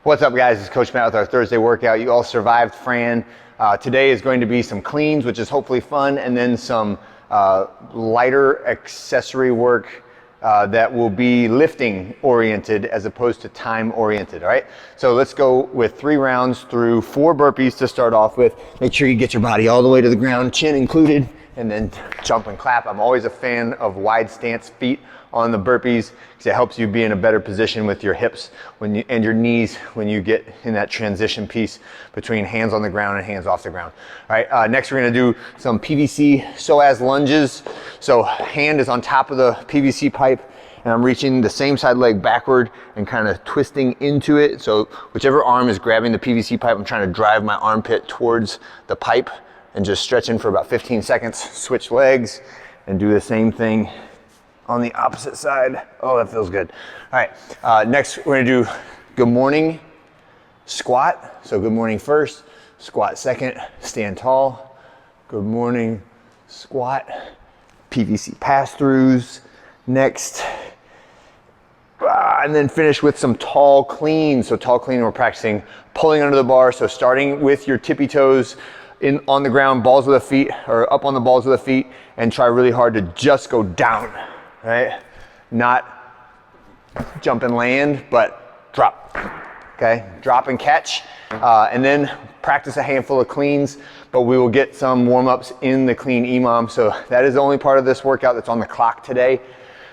What's up, guys? It's Coach Matt with our Thursday workout. You all survived Fran. Today is going to be some cleans, which is hopefully fun, and then some lighter accessory work that will be lifting oriented as opposed to time oriented, all right? So let's go with 3 rounds through 4 burpees to start off with. Make sure you get your body all the way to the ground, chin included, and then jump and clap. I'm always a fan of wide stance feet on the burpees because it helps you be in a better position with your hips and your knees when you get in that transition piece between hands on the ground and hands off the ground. All right, next we're gonna do some PVC psoas lunges. So hand is on top of the PVC pipe and I'm reaching the same side leg backward and kind of twisting into it. So whichever arm is grabbing the PVC pipe, I'm trying to drive my armpit towards the pipe and just stretching for about 15 seconds. Switch legs and do the same thing on the opposite side. Oh, that feels good. All right, next we're gonna do good morning squat. So good morning first, squat second, stand tall. Good morning squat, PVC pass-throughs next. And then finish with some tall clean. So tall clean, we're practicing pulling under the bar. So starting with your tippy toes on the ground, balls of the feet, or up on the balls of the feet, and try really hard to just go down. Right? Not jump and land, but drop. Okay? Drop and catch. And then practice a handful of cleans, but we will get some warm-ups in the clean EMOM. So that is the only part of this workout that's on the clock today.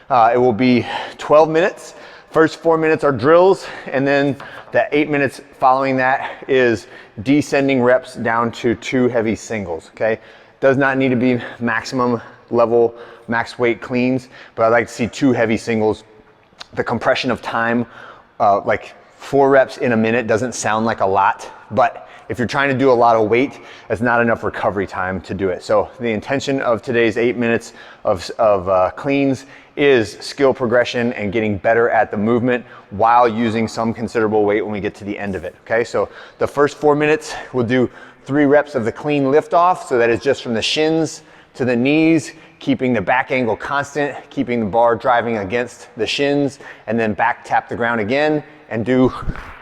It will be 12 minutes. First 4 minutes are drills, and then the 8 minutes following that is descending reps down to 2 heavy singles. Okay? Does not need to be maximum level, max weight cleans, but I like to see 2 heavy singles. The compression of time, like 4 reps in a minute doesn't sound like a lot, but if you're trying to do a lot of weight, that's not enough recovery time to do it. So the intention of today's 8 minutes of cleans is skill progression and getting better at the movement while using some considerable weight when we get to the end of it, okay? So the first 4 minutes, we'll do 3 reps of the clean lift off, so that is just from the shins to the knees, keeping the back angle constant, keeping the bar driving against the shins, and then back tap the ground again and do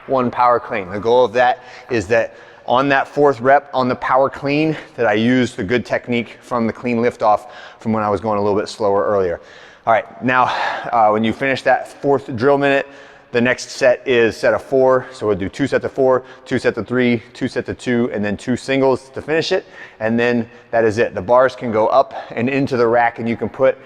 1 power clean. The goal of that is that on that 4th rep on the power clean, that I use the good technique from the clean lift off from when I was going a little bit slower earlier. All right, now when you finish that 4th drill minute, the next set is set of 4. So we'll do 2 sets of 4, 2 sets of 3, 2 sets of 2, and then 2 singles to finish it. And then that is it. The bars can go up and into the rack, and you can put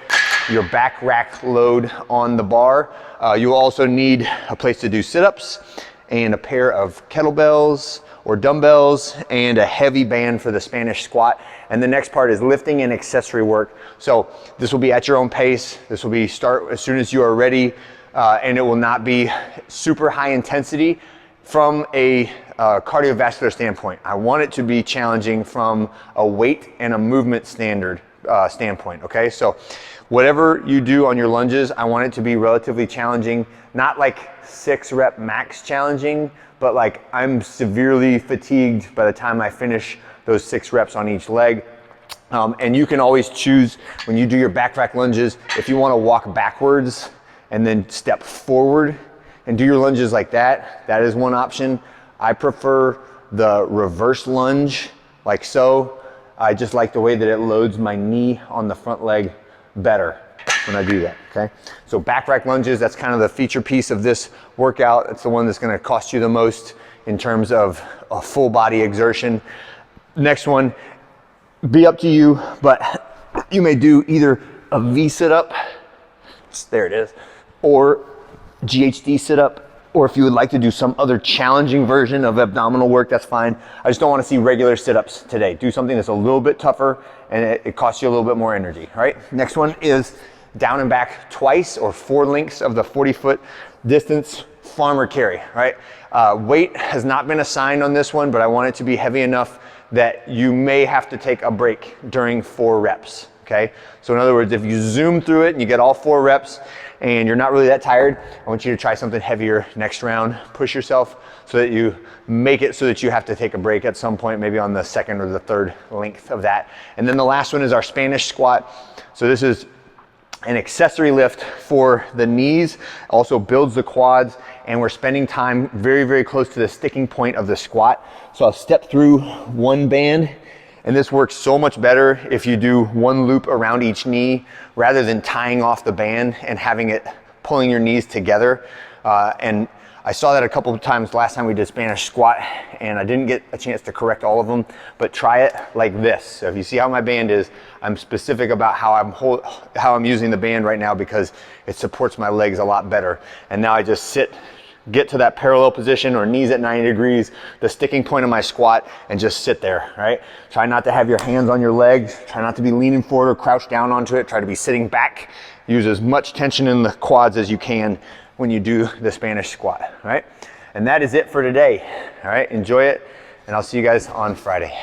your back rack load on the bar. You also need a place to do sit-ups and a pair of kettlebells or dumbbells and a heavy band for the Spanish squat. And the next part is lifting and accessory work. So this will be at your own pace. This will be start as soon as you are ready. And it will not be super high intensity from a cardiovascular standpoint. I want it to be challenging from a weight and a movement standpoint, okay? So whatever you do on your lunges, I want it to be relatively challenging, not like 6 rep max challenging, but like I'm severely fatigued by the time I finish those 6 reps on each leg. And you can always choose when you do your back rack lunges, if you want to walk backwards and then step forward and do your lunges like that, that is one option. I prefer the reverse lunge, like so. I just like the way that it loads my knee on the front leg better when I do that, okay? So back rack lunges, that's kind of the feature piece of this workout. It's the one that's gonna cost you the most in terms of a full body exertion. Next one, be up to you, but you may do either a V sit-up, there it is, or GHD sit-up, or if you would like to do some other challenging version of abdominal work, that's fine. I just don't want to see regular sit-ups today. Do something that's a little bit tougher and it costs you a little bit more energy, all right? Next one is down and back twice or 4 lengths of the 40-foot distance farmer carry, right? Weight has not been assigned on this one, but I want it to be heavy enough that you may have to take a break during 4 reps, okay? So in other words, if you zoom through it and you get all 4 reps and you're not really that tired, I want you to try something heavier next round. Push yourself so that you make it so that you have to take a break at some point, maybe on the 2nd or the 3rd length of that. And then the last one is our Spanish squat. So this is an accessory lift for the knees, also builds the quads, and we're spending time very, very close to the sticking point of the squat. So I'll step through one band, and this works so much better if you do one loop around each knee rather than tying off the band and having it pulling your knees together. And I saw that a couple of times last time we did Spanish squat, and I didn't get a chance to correct all of them, but try it like this. So if you see how my band is, I'm specific about how I'm using the band right now because it supports my legs a lot better. And now I just sit, get to that parallel position or knees at 90 degrees, the sticking point of my squat, and just sit there, right? Try not to have your hands on your legs. Try not to be leaning forward or crouched down onto it. Try to be sitting back. Use as much tension in the quads as you can when you do the Spanish squat, all right? And that is it for today, all right? Enjoy it, and I'll see you guys on Friday.